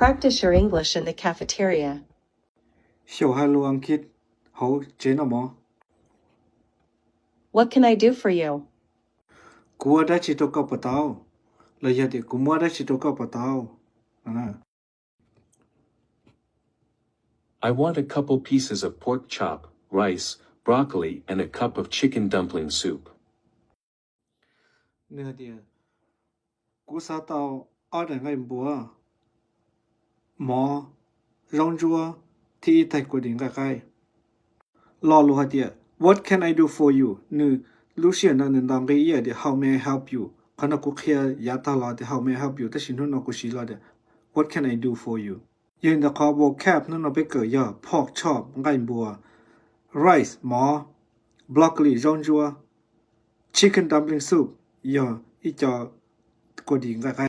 Practice your English in the cafeteria. 小孩录อังกฤษ好เจนอมอ What can I do for you? กูได้ชิโตกับปะเตาเลยอยากกูมัวได้ชิโตกับปะเตานะ I want a couple pieces of pork chop, rice, broccoli, and a cup of chicken dumpling soup. เนื้อเดียวกูสาเตาเอาแต่ไงบัวหมอร้องจัวที่ไทยกูดิ่งใกล้ๆรอรู้ฮะเดีย What can I do for you นึลูเซียนนั่นดังเรียเดีย How may I help you ขณะกูเขียยาตาลาเดีย How may I help you แต่ฉันนู้นกูชิลาเดีย What can I do for you ยืนตะขอบอกแคบนั่นเราไปเกิดยาพอกชอบไงบัว Rice หมอ Broccoli ร้องจัว Chicken dumpling soup ยาอีจอกูดิ่งใกล้